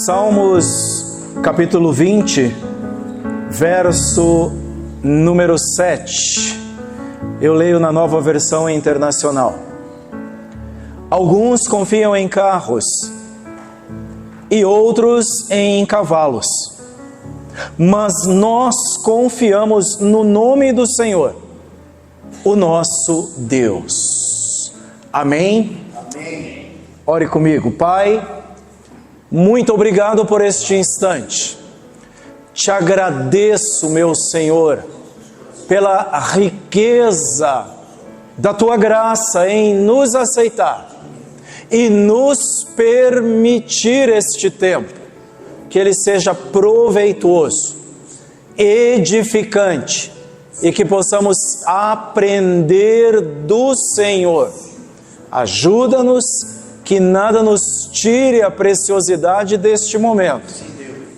Salmos capítulo 20, verso número 7. Eu leio na Nova Versão Internacional. Alguns confiam em carros e outros em cavalos, mas nós confiamos no nome do Senhor, o nosso Deus. Amém? Amém. Ore comigo. Pai, muito obrigado por este instante. Te agradeço, meu Senhor, pela riqueza da Tua graça em nos aceitar e nos permitir este tempo, que ele seja proveitoso, edificante e que possamos aprender do Senhor. Ajuda-nos, que nada nos tire a preciosidade deste momento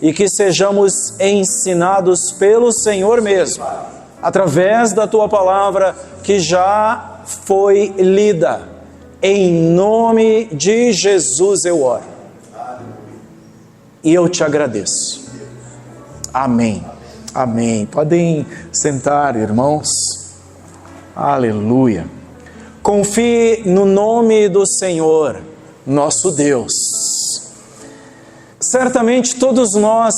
e que sejamos ensinados pelo Senhor mesmo, através da Tua palavra que já foi lida. Em nome de Jesus eu oro e eu te agradeço. Amém. Amém. Podem sentar, irmãos. Aleluia. Confie no nome do Senhor, nosso Deus. Certamente todos nós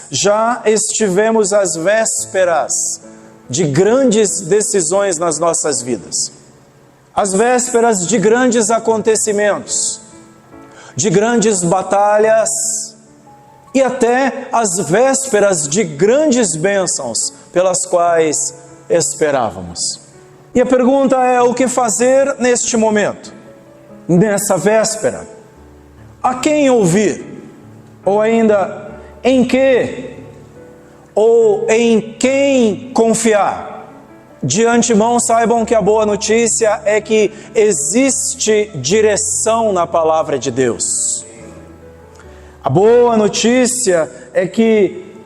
já estivemos às vésperas de grandes decisões nas nossas vidas. Às vésperas de grandes acontecimentos, de grandes batalhas e até às vésperas de grandes bênçãos pelas quais esperávamos. E a pergunta é: o que fazer neste momento? Nessa véspera? A quem ouvir? Ou ainda, em que? Ou em quem confiar? De antemão, saibam que a boa notícia é que existe direção na palavra de Deus. A boa notícia é que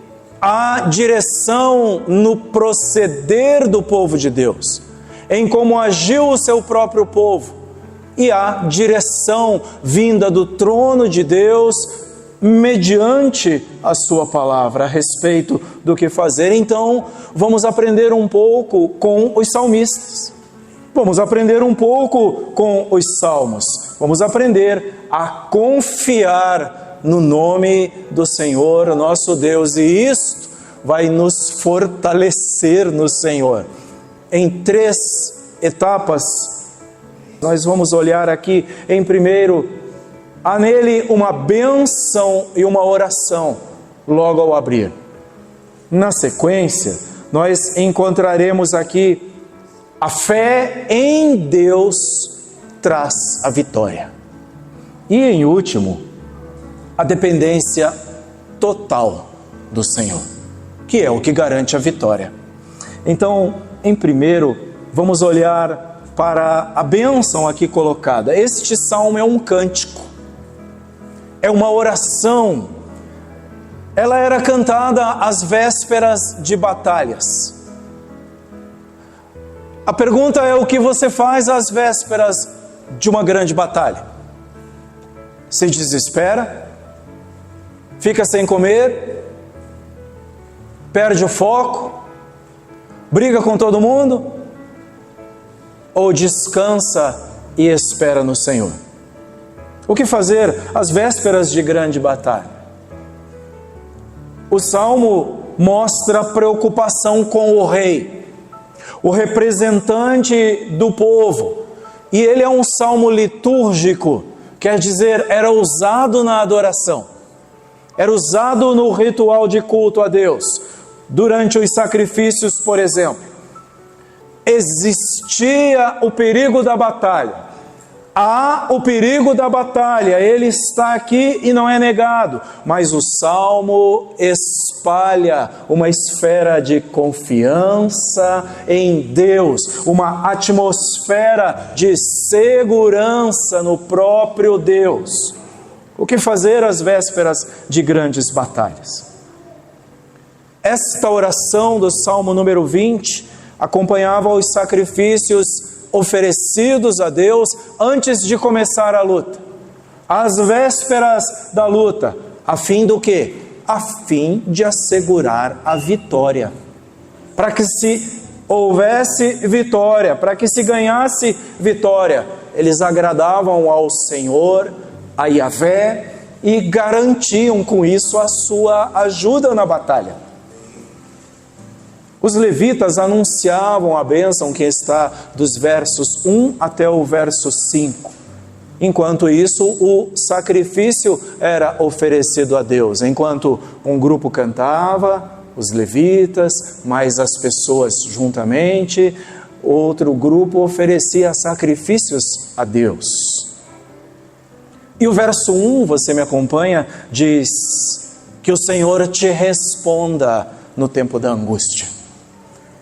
há direção no proceder do povo de Deus, em como agiu o seu próprio povo, e há direção vinda do trono de Deus mediante a sua palavra a respeito do que fazer. Então, vamos aprender um pouco com os salmistas. Vamos aprender um pouco com os salmos. Vamos aprender a confiar no nome do Senhor, nosso Deus. E isto vai nos fortalecer no Senhor. Em 3 etapas, nós vamos olhar aqui. Em primeiro, há nele uma bênção e uma oração logo ao abrir. Na sequência, nós encontraremos aqui a fé em Deus traz a vitória. E em último, a dependência total do Senhor, que é o que garante a vitória. Então, em primeiro, vamos olhar para a bênção aqui colocada. Este salmo é um cântico, é uma oração. Ela era cantada às vésperas de batalhas. A pergunta é: o que você faz às vésperas de uma grande batalha? Se desespera? Fica sem comer? Perde o foco? Briga com todo mundo? Ou descansa e espera no Senhor? O que fazer às vésperas de grande batalha? O Salmo mostra preocupação com o rei, o representante do povo. E ele é um salmo litúrgico, quer dizer, era usado na adoração, era usado no ritual de culto a Deus, durante os sacrifícios, por exemplo. Existia o perigo da batalha. Há o perigo da batalha, ele está aqui e não é negado, mas o Salmo espalha uma esfera de confiança em Deus, uma atmosfera de segurança no próprio Deus. O que fazer às vésperas de grandes batalhas? Esta oração do Salmo número 20 acompanhava os sacrifícios oferecidos a Deus antes de começar a luta. Às vésperas da luta, A fim do quê? A fim de assegurar a vitória. Para que se houvesse vitória, para que se ganhasse vitória, eles agradavam ao Senhor, a Yahvé, e garantiam com isso a sua ajuda na batalha. Os levitas anunciavam a bênção que está dos versos 1 até o verso 5. Enquanto isso, o sacrifício era oferecido a Deus. Enquanto um grupo cantava, os levitas, mais as pessoas juntamente, outro grupo oferecia sacrifícios a Deus. E o verso 1, você me acompanha, diz que o Senhor te responda no tempo da angústia.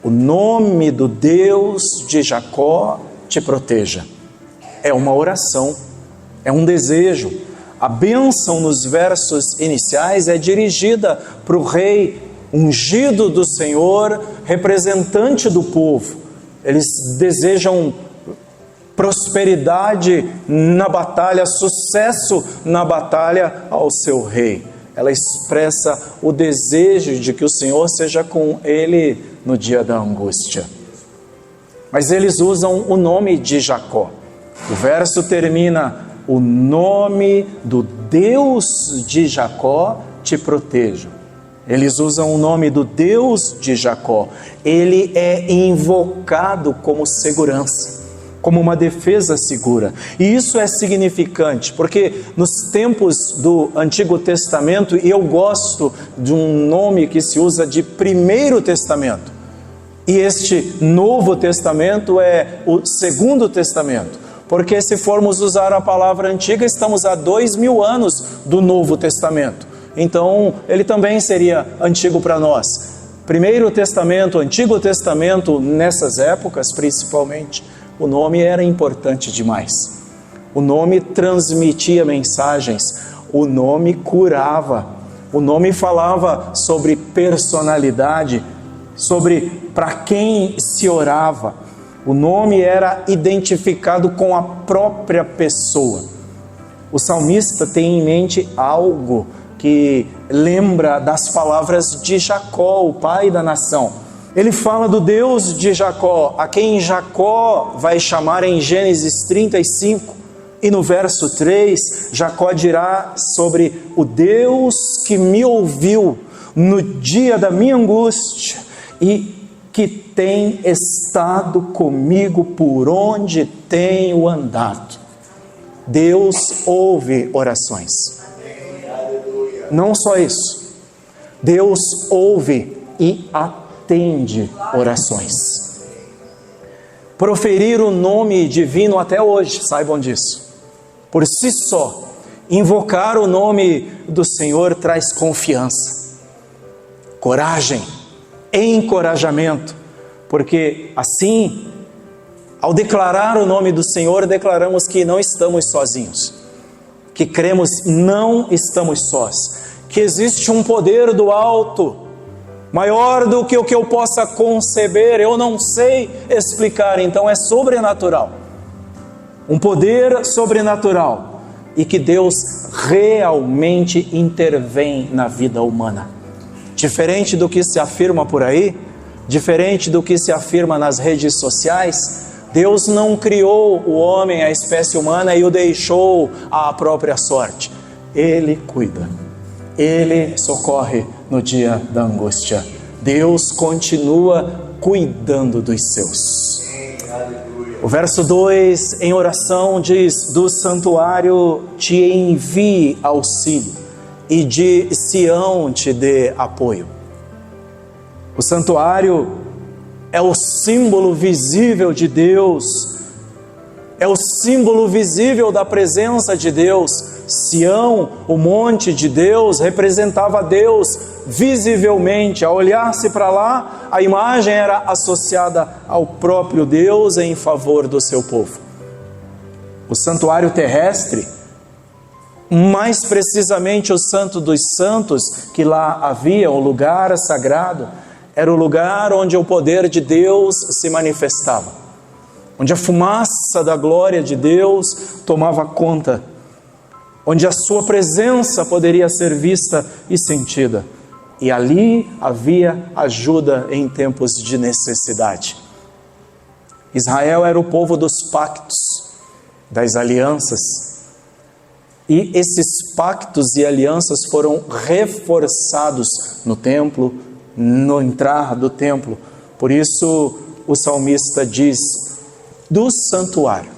O nome do Deus de Jacó te proteja. É uma oração, é um desejo. A bênção nos versos iniciais é dirigida para o rei ungido do Senhor, representante do povo. Eles desejam prosperidade na batalha, sucesso na batalha ao seu rei. Ela expressa o desejo de que o Senhor seja com ele no dia da angústia. Mas eles usam o nome de Jacó. O verso termina: o nome do Deus de Jacó te proteja. Eles usam o nome do Deus de Jacó. Ele é invocado como segurança, como uma defesa segura. E isso é significante, porque nos tempos do Antigo Testamento, e eu gosto de um nome que se usa de Primeiro Testamento, e este Novo Testamento é o Segundo Testamento, porque se formos usar a palavra antiga, estamos há 2000 anos do Novo Testamento. Então, ele também seria antigo para nós. Primeiro Testamento, Antigo Testamento, nessas épocas principalmente, o nome era importante demais. O nome transmitia mensagens, o nome curava, o nome falava sobre personalidade, sobre para quem se orava. O nome era identificado com a própria pessoa. O salmista tem em mente algo que lembra das palavras de Jacó, o pai da nação. Ele fala do Deus de Jacó, a quem Jacó vai chamar em Gênesis 35, e no verso 3, Jacó dirá sobre o Deus que me ouviu no dia da minha angústia e que tem estado comigo por onde tenho andado. Deus ouve orações. Não só isso, Deus ouve e atende orações. Proferir o nome divino até hoje, saibam disso. Por si só, invocar o nome do Senhor traz confiança, coragem, encorajamento, porque assim, ao declarar o nome do Senhor, declaramos que não estamos sozinhos, que cremos não estamos sós, que existe um poder do alto, maior do que o que eu possa conceber, eu não sei explicar, então é sobrenatural, um poder sobrenatural, e que Deus realmente intervém na vida humana, diferente do que se afirma por aí, diferente do que se afirma nas redes sociais. Deus não criou o homem, a espécie humana, e o deixou à própria sorte. Ele cuida, Ele socorre no dia da angústia. Deus continua cuidando dos seus. O verso 2, em oração, diz: do santuário te envie auxílio, e de Sião te dê apoio. O santuário é o símbolo visível de Deus, é o símbolo visível da presença de Deus. Sião, o monte de Deus, representava Deus visivelmente. Ao olhar-se para lá, a imagem era associada ao próprio Deus em favor do seu povo. O santuário terrestre, mais precisamente o Santo dos Santos, que lá havia, o lugar sagrado, era o lugar onde o poder de Deus se manifestava, onde a fumaça da glória de Deus tomava conta. onde a sua presença poderia ser vista e sentida. E ali havia ajuda em tempos de necessidade. Israel era o povo dos pactos, das alianças. E esses pactos e alianças foram reforçados no templo, no entrar do templo. Por isso o salmista diz: do santuário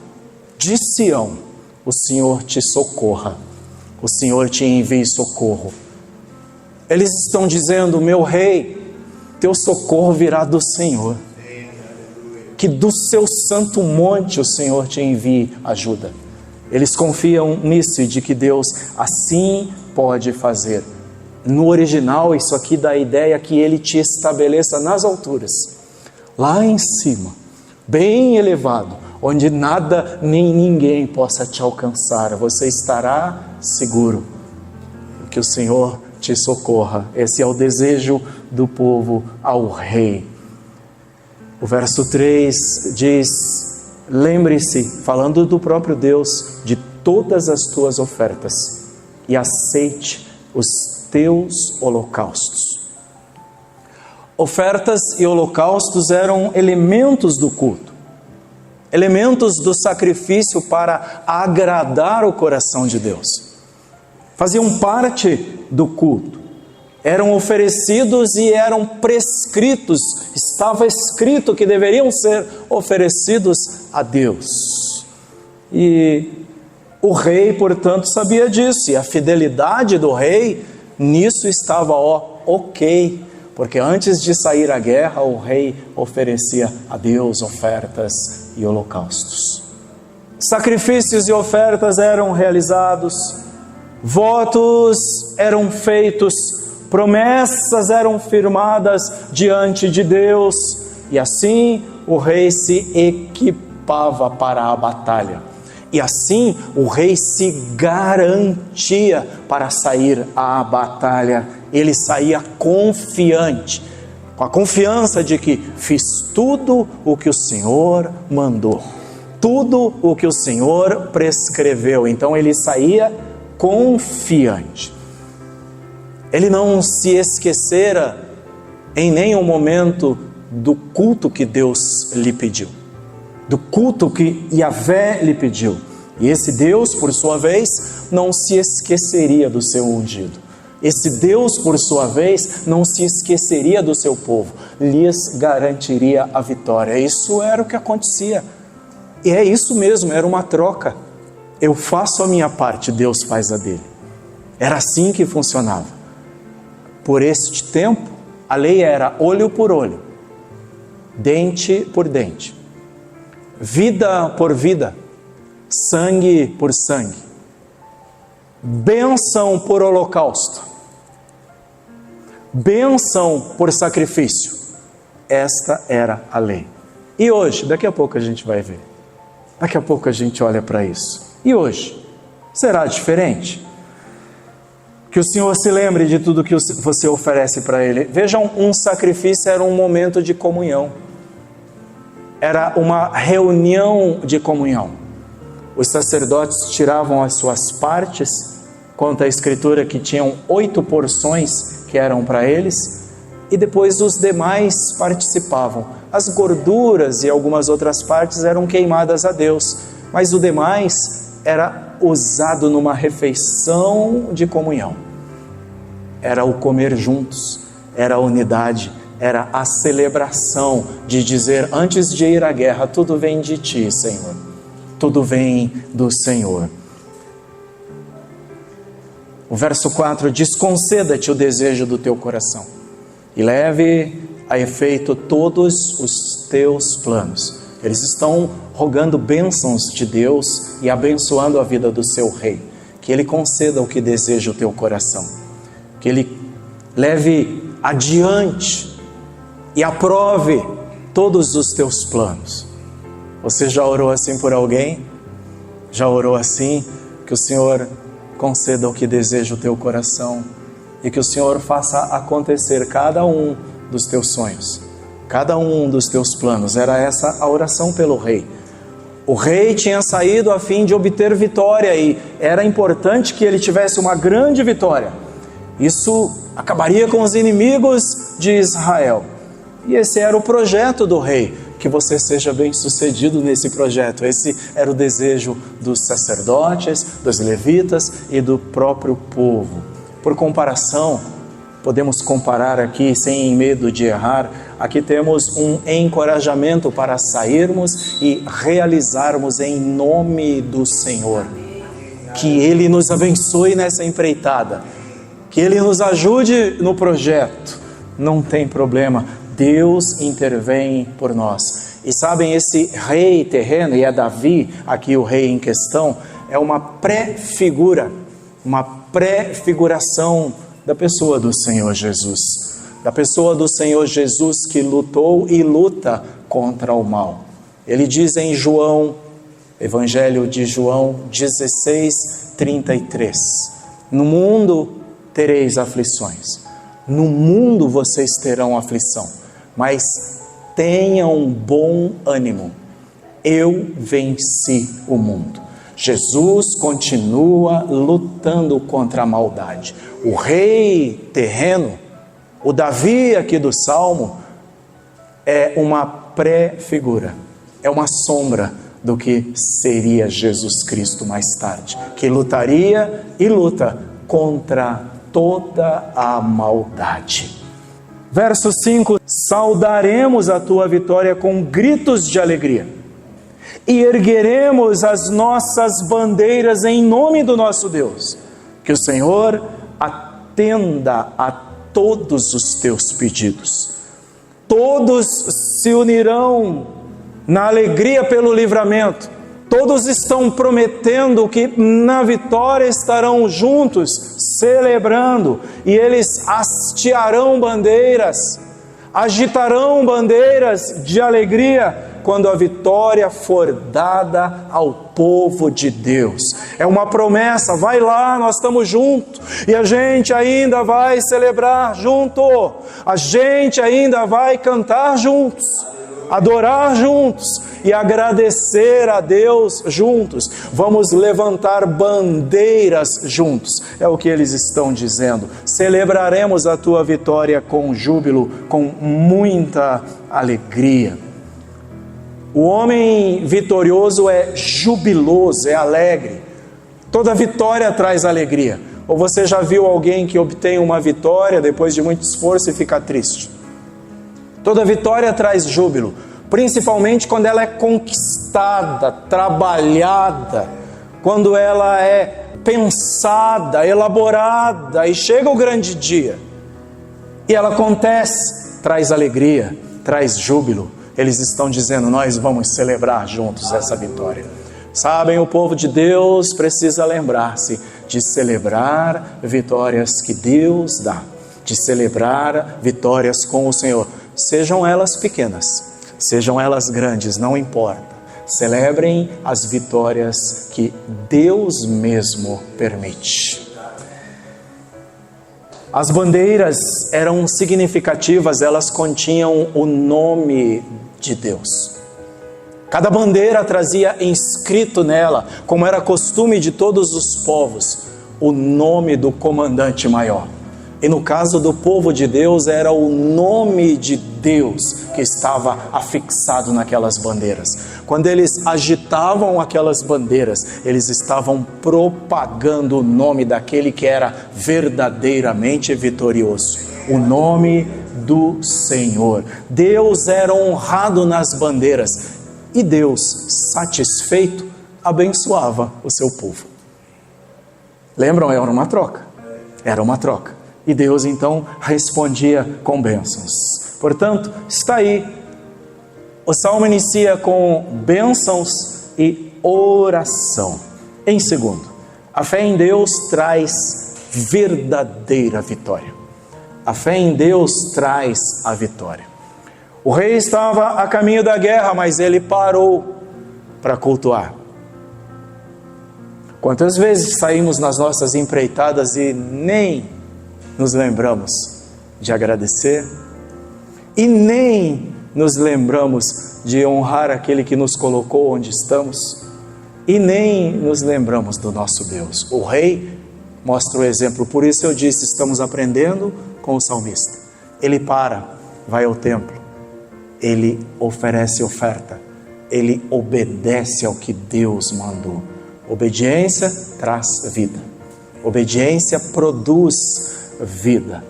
de Sião, o Senhor te socorra, o Senhor te envie socorro. Eles estão dizendo: meu rei, teu socorro virá do Senhor. Que do seu santo monte o Senhor te envie ajuda. Eles confiam nisso e de que Deus assim pode fazer. No original, isso aqui dá a ideia que Ele te estabeleça nas alturas, lá em cima, bem elevado, onde nada nem ninguém possa te alcançar. Você estará seguro. Que o Senhor te socorra. Esse é o desejo do povo ao rei. O verso 3 diz: lembre-se, falando do próprio Deus, de todas as tuas ofertas e aceite os teus holocaustos. Ofertas e holocaustos eram elementos do culto, elementos do sacrifício para agradar o coração de Deus. Faziam parte do culto. Eram oferecidos e eram prescritos, estava escrito que deveriam ser oferecidos a Deus. E o rei, portanto, sabia disso, e a fidelidade do rei nisso estava ok, porque antes de sair à guerra, o rei oferecia a Deus ofertas e holocaustos. Sacrifícios e ofertas eram realizados, votos eram feitos, promessas eram firmadas diante de Deus, e assim o rei se equipava para a batalha. E assim o rei se garantia para sair à batalha. Ele saía confiante, com a confiança de que fiz tudo o que o Senhor mandou, tudo o que o Senhor prescreveu. Então ele saía confiante. Ele não se esquecera em nenhum momento do culto que Deus lhe pediu, do culto que Yahvé lhe pediu. E esse Deus, por sua vez, não se esqueceria do seu ungido. Esse Deus, por sua vez, não se esqueceria do seu povo, lhes garantiria a vitória. Isso era o que acontecia. E é isso mesmo, era uma troca. Eu faço a minha parte, Deus faz a dele. Era assim que funcionava. Por este tempo, a lei era olho por olho, dente por dente, vida por vida, sangue por sangue, bênção por holocausto, bênção por sacrifício. Esta era a lei. E hoje, daqui a pouco a gente vai ver, daqui a pouco a gente olha para isso. E hoje, será diferente? Que o Senhor se lembre de tudo que você oferece para Ele. Vejam, um sacrifício era um momento de comunhão. Era uma reunião de comunhão. Os sacerdotes tiravam as suas partes, conta a Escritura que tinham 8 porções que eram para eles, e depois os demais participavam. As gorduras e algumas outras partes eram queimadas a Deus, mas o demais era usado numa refeição de comunhão. Era o comer juntos, era a unidade, era a celebração de dizer, antes de ir à guerra, tudo vem de ti, Senhor, tudo vem do Senhor. O verso 4 diz: conceda-te o desejo do teu coração e leve a efeito todos os teus planos. Eles estão rogando bênçãos de Deus e abençoando a vida do seu rei. Que Ele conceda o que deseja o teu coração. Que Ele leve adiante e aprove todos os teus planos. Você já orou assim por alguém? Já orou assim? Que o Senhor conceda o que deseja o teu coração e que o Senhor faça acontecer cada um dos teus sonhos, cada um dos teus planos. Era essa a oração pelo rei. O rei tinha saído a fim de obter vitória e era importante que ele tivesse uma grande vitória. Isso acabaria com os inimigos de Israel. E esse era o projeto do rei, que você seja bem-sucedido nesse projeto. Esse era o desejo dos sacerdotes, dos levitas e do próprio povo. Por comparação, podemos comparar aqui, sem medo de errar, aqui temos um encorajamento para sairmos e realizarmos em nome do Senhor. Que Ele nos abençoe nessa empreitada, que Ele nos ajude no projeto. Não tem problema, Deus intervém por nós. E sabem, esse rei terreno, e é Davi, aqui o rei em questão, é uma prefiguração da pessoa do Senhor Jesus. Da pessoa do Senhor Jesus que lutou e luta contra o mal. Ele diz em João, Evangelho de João 16:33, no mundo tereis aflições, no mundo vocês terão aflição, mas tenham bom ânimo, eu venci o mundo. Jesus continua lutando contra a maldade. O rei terreno, o Davi aqui do Salmo, é uma pré-figura, é uma sombra do que seria Jesus Cristo mais tarde, que lutaria e luta contra toda a maldade. Verso 5: saudaremos a tua vitória com gritos de alegria e ergueremos as nossas bandeiras em nome do nosso Deus. Que o Senhor atenda a todos os teus pedidos. Todos se unirão na alegria pelo livramento. Todos estão prometendo que na vitória estarão juntos, celebrando, e eles hastearão bandeiras, agitarão bandeiras de alegria quando a vitória for dada ao povo de Deus. É uma promessa, vai lá, nós estamos juntos, e a gente ainda vai celebrar junto, a gente ainda vai cantar juntos, adorar juntos e agradecer a Deus juntos. Vamos levantar bandeiras juntos, é o que eles estão dizendo. Celebraremos a tua vitória com júbilo, com muita alegria. O homem vitorioso é jubiloso, é alegre. Toda vitória traz alegria. Ou você já viu alguém que obtém uma vitória depois de muito esforço e fica triste? Toda vitória traz júbilo, principalmente quando ela é conquistada, trabalhada, quando ela é pensada, elaborada, e chega o grande dia e ela acontece, traz alegria, traz júbilo. Eles estão dizendo, nós vamos celebrar juntos essa vitória. Sabem, o povo de Deus precisa lembrar-se de celebrar vitórias que Deus dá, de celebrar vitórias com o Senhor, sejam elas pequenas, sejam elas grandes, não importa. Celebrem as vitórias que Deus mesmo permite. As bandeiras eram significativas, elas continham o nome de Deus. Cada bandeira trazia inscrito nela, como era costume de todos os povos, o nome do comandante maior. E no caso do povo de Deus, era o nome de Deus que estava afixado naquelas bandeiras. Quando eles agitavam aquelas bandeiras, eles estavam propagando o nome daquele que era verdadeiramente vitorioso. O nome do Senhor. Deus era honrado nas bandeiras. E Deus, satisfeito, abençoava o seu povo. Lembram? Era uma troca. Era uma troca. E Deus então respondia com bênçãos. Portanto, está aí. O salmo inicia com bênçãos e oração. Em segundo, a fé em Deus traz verdadeira vitória. A fé em Deus traz a vitória. O rei estava a caminho da guerra, mas ele parou para cultuar. Quantas vezes saímos nas nossas empreitadas e nem nos lembramos de agradecer e nem nos lembramos de honrar aquele que nos colocou onde estamos e nem nos lembramos do nosso Deus. O rei mostra o exemplo, por isso eu disse, estamos aprendendo com o salmista. Ele vai ao templo, ele oferece oferta, ele obedece ao que Deus mandou. Obediência traz vida, obediência produz vida.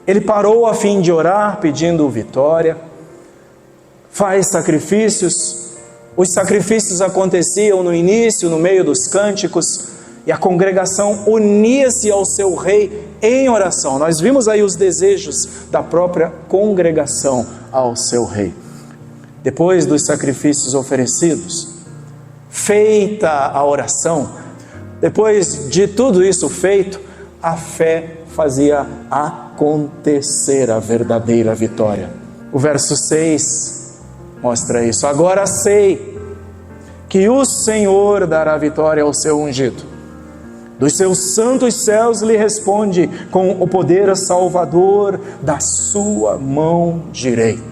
Ele parou a fim de orar, pedindo vitória, faz sacrifícios. Os sacrifícios aconteciam no início, no meio dos cânticos, e a congregação unia-se ao seu rei em oração. Nós vimos aí os desejos da própria congregação ao seu rei. Depois dos sacrifícios oferecidos, feita a oração, depois de tudo isso feito, a fé fazia acontecer a verdadeira vitória. O verso 6 mostra isso. Agora sei que o Senhor dará vitória ao seu ungido. Dos seus santos céus lhe responde com o poder salvador da sua mão direita.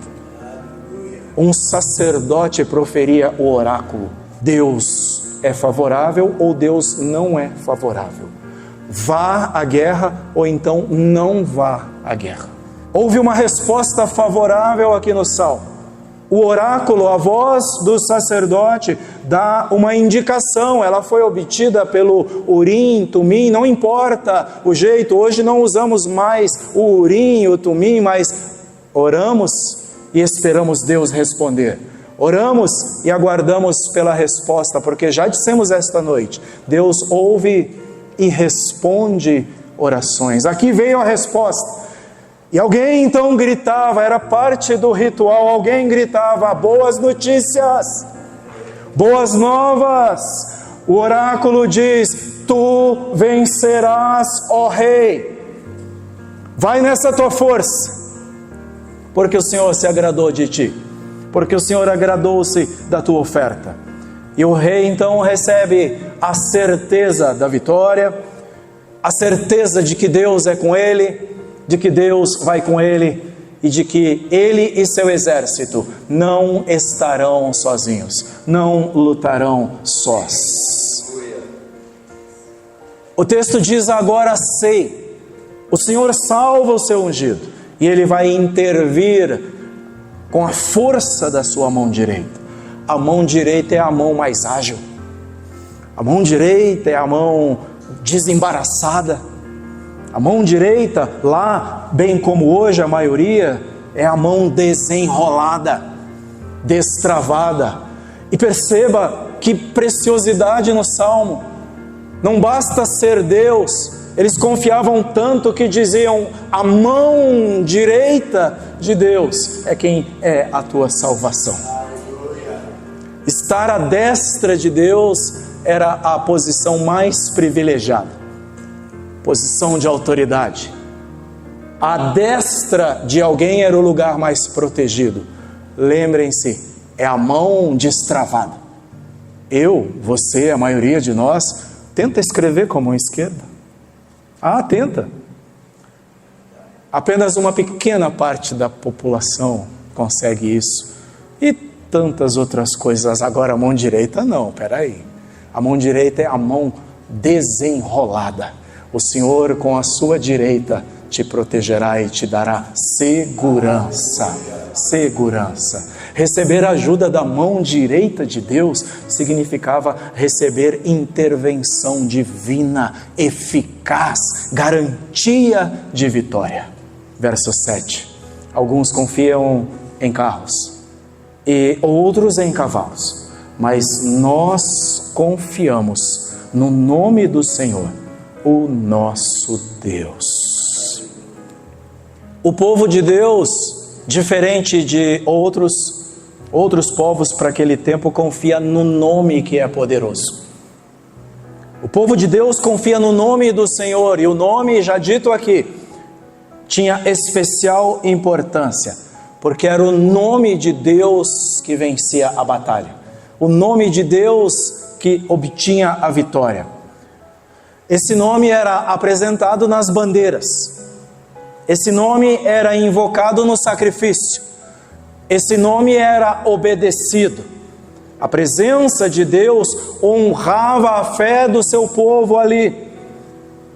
Um sacerdote proferia o oráculo. Deus é favorável ou Deus não é favorável. Vá à guerra ou então não vá à guerra. Houve uma resposta favorável aqui no Salmo. O oráculo, a voz do sacerdote, dá uma indicação. Ela foi obtida pelo Urim, Tumim, não importa o jeito. Hoje não usamos mais o Urim, o Tumim, mas oramos e esperamos Deus responder. Oramos e aguardamos pela resposta, porque já dissemos esta noite, Deus ouve e responde orações. Aqui veio a resposta. E alguém então gritava, era parte do ritual, alguém gritava, boas notícias, boas novas. O oráculo diz, tu vencerás, ó rei. Vai nessa tua força, porque o Senhor se agradou de ti, porque o Senhor agradou-se da tua oferta. E o rei então recebe a certeza da vitória, a certeza de que Deus é com ele, de que Deus vai com ele e de que ele e seu exército não estarão sozinhos, não lutarão sós. O texto diz, agora sei, o Senhor salva o seu ungido e ele vai intervir com a força da sua mão direita. A mão direita é a mão mais ágil, a mão direita é a mão desembaraçada. A mão direita, lá, bem como hoje a maioria, é a mão desenrolada, destravada. E perceba que preciosidade no Salmo. Não basta ser Deus, eles confiavam tanto que diziam, a mão direita de Deus é quem é a tua salvação. Estar à destra de Deus era a posição mais privilegiada. Posição de autoridade. A destra de alguém era o lugar mais protegido. Lembrem-se, é a mão destravada. Eu, você, a maioria de nós, tenta escrever com a mão esquerda. Tenta. Apenas uma pequena parte da população consegue isso. E tantas outras coisas. Agora a mão direita não, peraí. A mão direita é a mão desenrolada. O Senhor com a sua direita te protegerá e te dará segurança. Segurança. Receber a ajuda da mão direita de Deus significava receber intervenção divina, eficaz, garantia de vitória. Verso 7. Alguns confiam em carros e outros em cavalos, mas nós confiamos no nome do Senhor, o nosso Deus. O povo de Deus, diferente de outros povos para aquele tempo, confia no nome que é poderoso. O povo de Deus confia no nome do Senhor, e o nome, já dito aqui, tinha especial importância, porque era o nome de Deus que vencia a batalha, o nome de Deus que obtinha a vitória. Esse nome era apresentado nas bandeiras, esse nome era invocado no sacrifício, esse nome era obedecido. A presença de Deus honrava a fé do seu povo ali.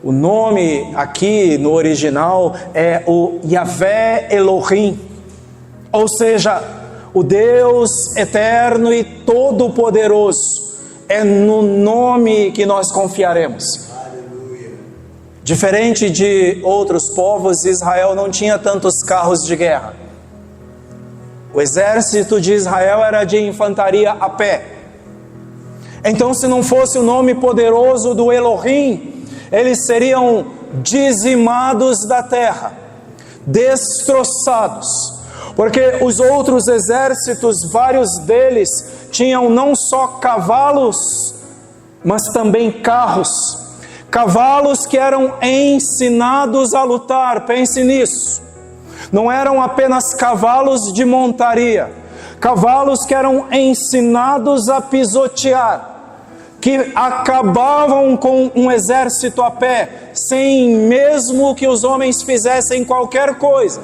O nome aqui no original é o Yahvé Elohim, ou seja, o Deus eterno e todo-poderoso. É no nome que nós confiaremos. Aleluia. Diferente de outros povos, Israel não tinha tantos carros de guerra. O exército de Israel era de infantaria a pé. Então, se não fosse o nome poderoso do Elohim, eles seriam dizimados da terra, destroçados, porque os outros exércitos, vários deles, tinham não só cavalos, mas também carros, cavalos que eram ensinados a lutar. Pense nisso, não eram apenas cavalos de montaria, cavalos que eram ensinados a pisotear, que acabavam com um exército a pé, sem mesmo que os homens fizessem qualquer coisa,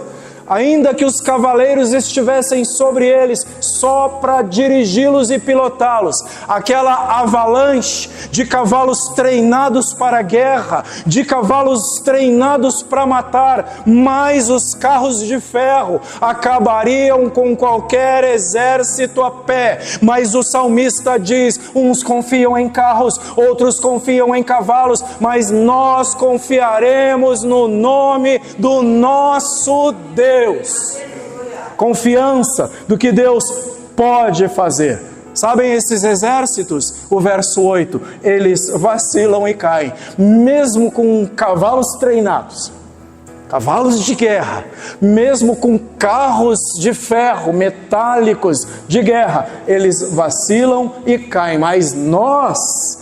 ainda que os cavaleiros estivessem sobre eles só para dirigi-los e pilotá-los. Aquela avalanche de cavalos treinados para a guerra, de cavalos treinados para matar, mais os carros de ferro, acabariam com qualquer exército a pé. Mas o salmista diz: uns confiam em carros, outros confiam em cavalos, mas nós confiaremos no nome do nosso Deus. Confiança do que Deus pode fazer. Sabem esses exércitos? O verso 8, eles vacilam e caem, mesmo com cavalos treinados, cavalos de guerra, mesmo com carros de ferro, metálicos de guerra, eles vacilam e caem, mas nós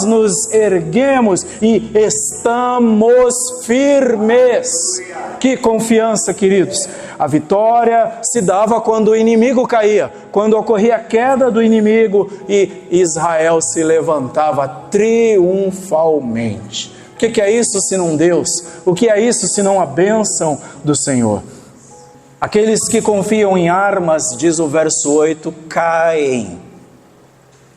nos erguemos e estamos firmes. Que confiança, queridos! A vitória se dava quando o inimigo caía, quando ocorria a queda do inimigo e Israel se levantava triunfalmente. O que é isso senão Deus? O que é isso senão a bênção do Senhor? Aqueles que confiam em armas, diz o verso 8, caem,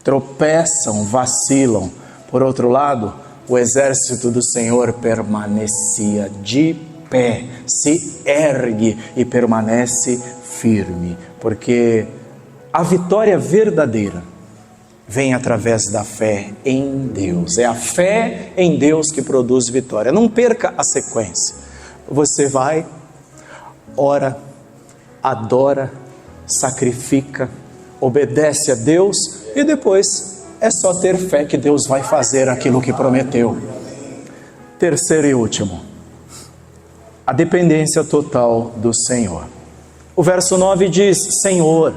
tropeçam, vacilam. Por outro lado, o exército do Senhor permanecia de pé, se ergue e permanece firme, porque a vitória verdadeira vem através da fé em Deus. É a fé em Deus que produz vitória. Não perca a sequência. Você vai, ora, adora, sacrifica, obedece a Deus e depois é só ter fé que Deus vai fazer aquilo que prometeu. Terceiro e último, a dependência total do Senhor. O verso 9 diz: Senhor,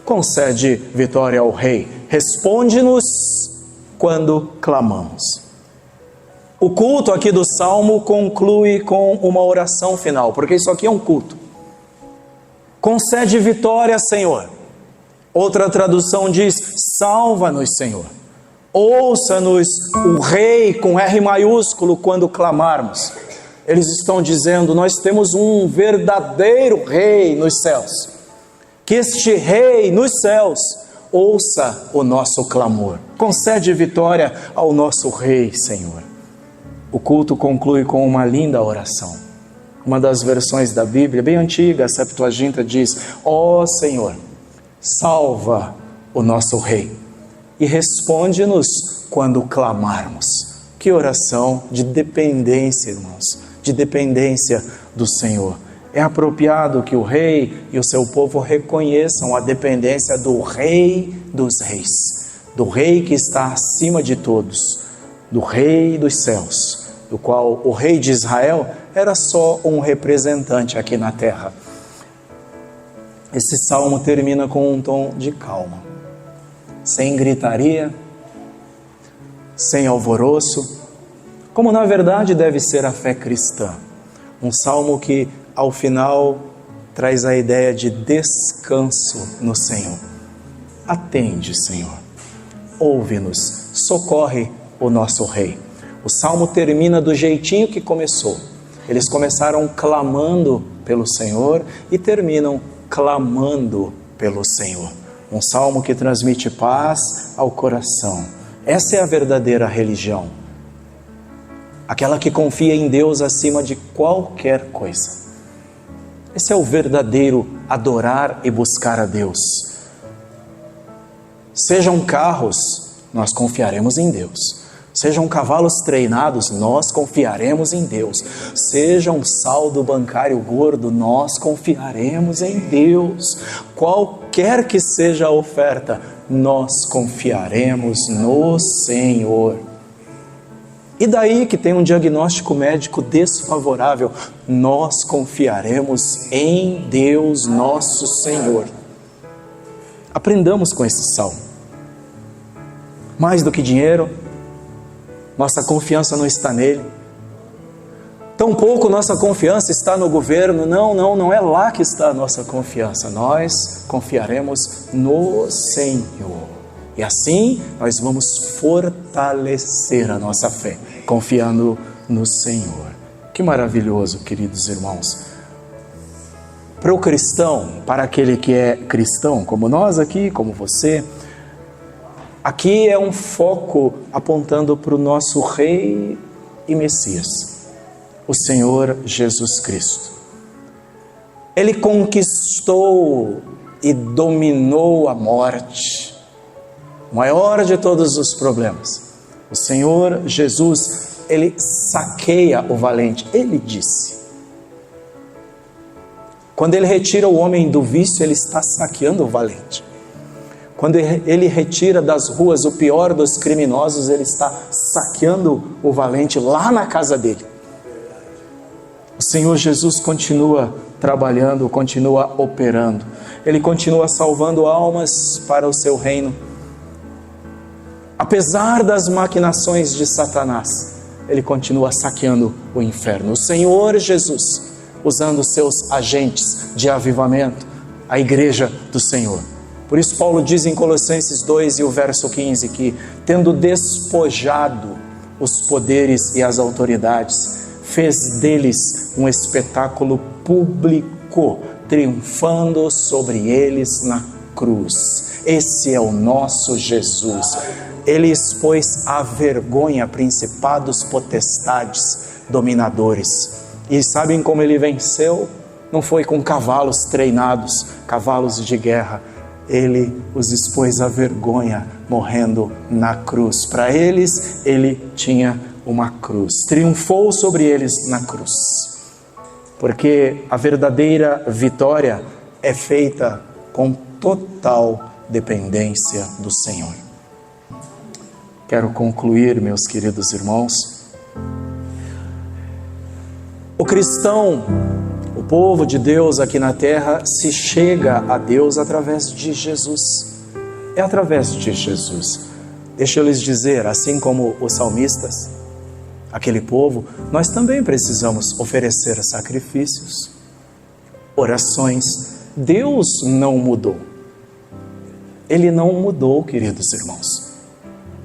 concede vitória ao rei, responde-nos quando clamamos. O culto aqui do Salmo conclui com uma oração final, porque isso aqui é um culto. Concede vitória, Senhor. Outra tradução diz: salva-nos, Senhor. Ouça-nos, o rei com R maiúsculo, quando clamarmos. Eles estão dizendo: nós temos um verdadeiro rei nos céus. Que este rei nos céus ouça o nosso clamor. Concede vitória ao nosso rei, Senhor. O culto conclui com uma linda oração. Uma das versões da Bíblia, bem antiga, a Septuaginta, diz: ó Senhor, salva o nosso rei e responde-nos quando clamarmos. Que oração de dependência, irmãos, de dependência do Senhor. É apropriado que o rei e o seu povo reconheçam a dependência do Rei dos Reis, do Rei que está acima de todos, do Rei dos céus, do qual o rei de Israel era só um representante aqui na terra. Esse salmo termina com um tom de calma, sem gritaria, sem alvoroço, como na verdade deve ser a fé cristã. Um salmo que ao final traz a ideia de descanso no Senhor. Atende, Senhor, ouve-nos, socorre o nosso rei. O salmo termina do jeitinho que começou. Eles começaram clamando pelo Senhor e terminam clamando pelo Senhor. Um salmo que transmite paz ao coração. Essa é a verdadeira religião. Aquela que confia em Deus acima de qualquer coisa. Esse é o verdadeiro adorar e buscar a Deus. Sejam carros, nós confiaremos em Deus. Sejam cavalos treinados, nós confiaremos em Deus. Seja um saldo bancário gordo, nós confiaremos em Deus. Qualquer que seja a oferta, nós confiaremos no Senhor. E daí que tem um diagnóstico médico desfavorável, nós confiaremos em Deus nosso Senhor. Aprendamos com esse salmo. Mais do que dinheiro, nossa confiança não está nele. Tampouco nossa confiança está no governo. Não é lá que está a nossa confiança. Nós confiaremos no Senhor. E assim nós vamos fortalecer a nossa fé, confiando no Senhor. Que maravilhoso, queridos irmãos. Para o cristão, para aquele que é cristão, como nós aqui, como você, aqui é um foco apontando para o nosso Rei e Messias, o Senhor Jesus Cristo. Ele conquistou e dominou a morte, o maior de todos os problemas. O Senhor Jesus, Ele saqueia o valente. Ele disse. Quando Ele retira o homem do vício, Ele está saqueando o valente. Quando Ele retira das ruas o pior dos criminosos, Ele está saqueando o valente lá na casa dele. O Senhor Jesus continua trabalhando, continua operando. Ele continua salvando almas para o seu reino. Apesar das maquinações de Satanás, Ele continua saqueando o inferno. O Senhor Jesus, usando seus agentes de avivamento, a igreja do Senhor. Por isso Paulo diz em Colossenses 2 e o verso 15 que, tendo despojado os poderes e as autoridades, fez deles um espetáculo público, triunfando sobre eles na cruz. Esse é o nosso Jesus. Ele expôs à vergonha principados, potestades, dominadores. E sabem como ele venceu? Não foi com cavalos treinados, cavalos de guerra. Ele os expôs à vergonha, morrendo na cruz. Para eles, ele tinha uma cruz. Triunfou sobre eles na cruz. Porque a verdadeira vitória é feita com total dependência do Senhor. Quero concluir, meus queridos irmãos. O cristão, o povo de Deus aqui na terra, se chega a Deus através de Jesus. É através de Jesus. Deixa eu lhes dizer, assim como os salmistas, aquele povo, nós também precisamos oferecer sacrifícios, orações. Deus não mudou. Ele não mudou, queridos irmãos.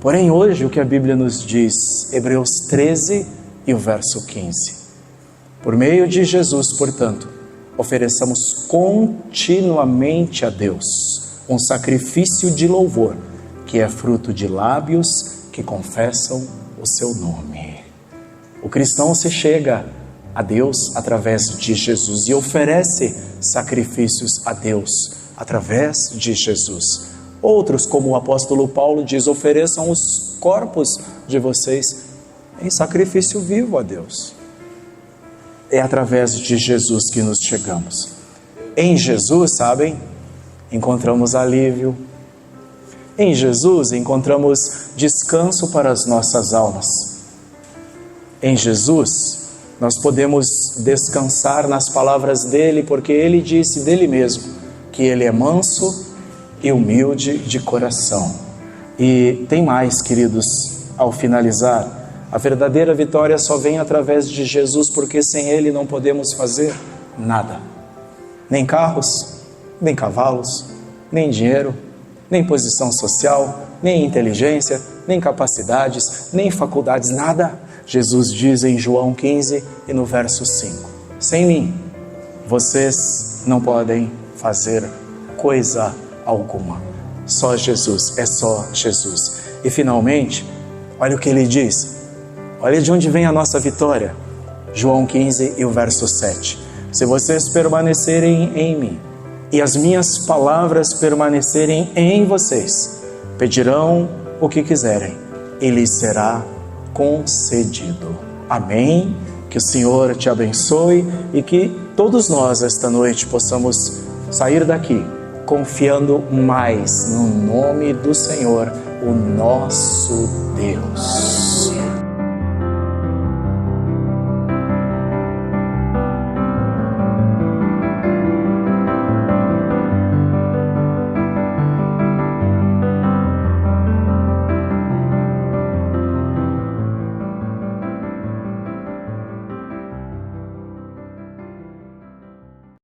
Porém, hoje o que a Bíblia nos diz, Hebreus 13 e o verso 15. Por meio de Jesus, portanto, ofereçamos continuamente a Deus um sacrifício de louvor, que é fruto de lábios que confessam o seu nome. O cristão se chega a Deus através de Jesus e oferece sacrifícios a Deus através de Jesus. Outros, como o apóstolo Paulo diz, ofereçam os corpos de vocês em sacrifício vivo a Deus. É através de Jesus que nos chegamos. Em Jesus, sabem, encontramos alívio. Em Jesus encontramos descanso para as nossas almas. Em Jesus nós podemos descansar nas palavras dele, porque ele disse dele mesmo que ele é manso e humilde de coração. E tem mais, queridos, ao finalizar. A verdadeira vitória só vem através de Jesus, porque sem Ele não podemos fazer nada. Nem carros, nem cavalos, nem dinheiro, nem posição social, nem inteligência, nem capacidades, nem faculdades, nada. Jesus diz em João 15 e no verso 5: sem mim, vocês não podem fazer coisa alguma. Só Jesus, é só Jesus. E finalmente, olha o que ele diz. Olha de onde vem a nossa vitória. João 15 e o verso 7. Se vocês permanecerem em mim e as minhas palavras permanecerem em vocês, pedirão o que quiserem e lhes será concedido. Amém? Que o Senhor te abençoe e que todos nós esta noite possamos sair daqui confiando mais no nome do Senhor, o nosso Deus.